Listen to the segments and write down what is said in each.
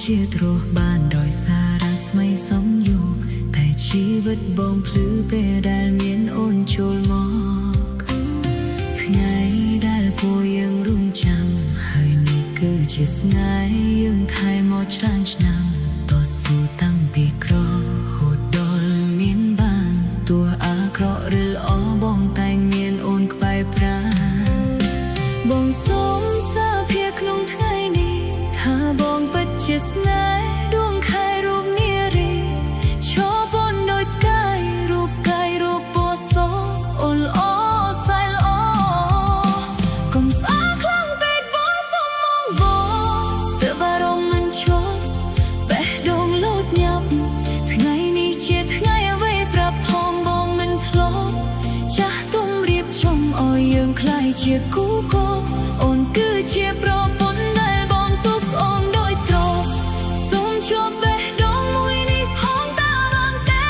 ជាតិរស់បានដោយសារស្មៃសំយោគតែជីវិតបងភ្លឺពេលដែលមានអូនចូលមកថ្ងៃដែលពួកយើងរំចាំហើយនេះគឺជាស្នេហ៍យើងថែមកច្រើនឆ្នាំតស៊ូតាំងពីក្រហូតដល់មានបានទោះអាក្រក់ឬល្អបងតែងមានអូនក្បែរប្រាណបងសូមសាភាក្នុងថ្ងៃនេះថាបងពិតជាស្នេហ៍ដួងខែរូបនារីឈរបនដូចកាយរូបពណ៌សអូនល្អសែល្អកុំស្អាតខ្លាំងពេកបងសុំមងវទើបអារម្មណ៍មិនឈប់បេះដូងលោតញាប់ថ្ងៃនេះជាថ្ងៃអ្វីប្រាប់ផងបងមិនធ្លាប់ចាស់ទុំរៀបចំឲ្យយើងក្លាយជាគូគប់អូនគឺជាប្រពន្ធដែលបងទុកអូនដោយត្រង់សូមជួបបេះដូងមួយនេះផងតើបានទេ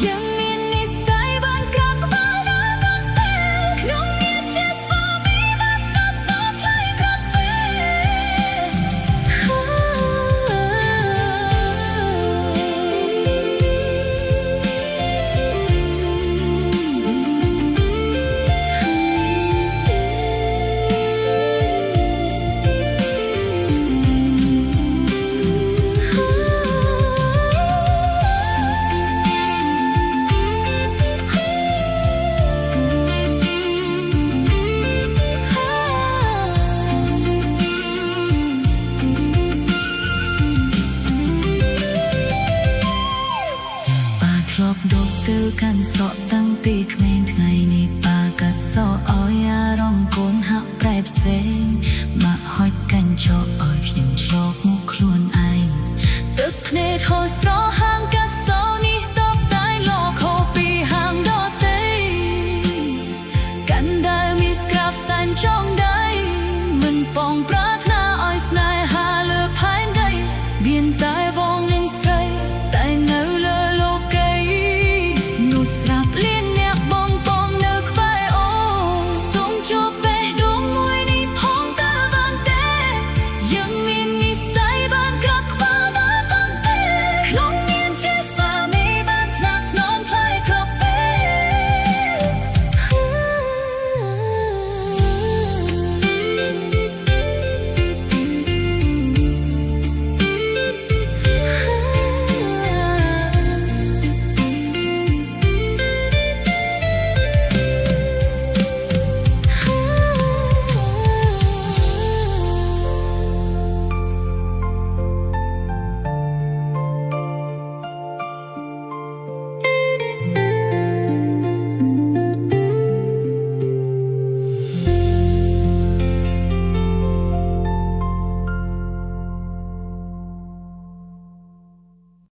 ยังមាននិស្ស័យបានក្រាបក្បាលដល់កាន់តែក្នុងនាមជាស្វាមីបានកាត់ស្នងថ្លៃក្រាបធ្លាប់ដកទៅកាន់សក់តាំងពីក្មេងថ្ងៃនេះប៉ាកាត់សក់ឲ្យអារម្មណ៍កូនហាក់ប្រែផ្សេង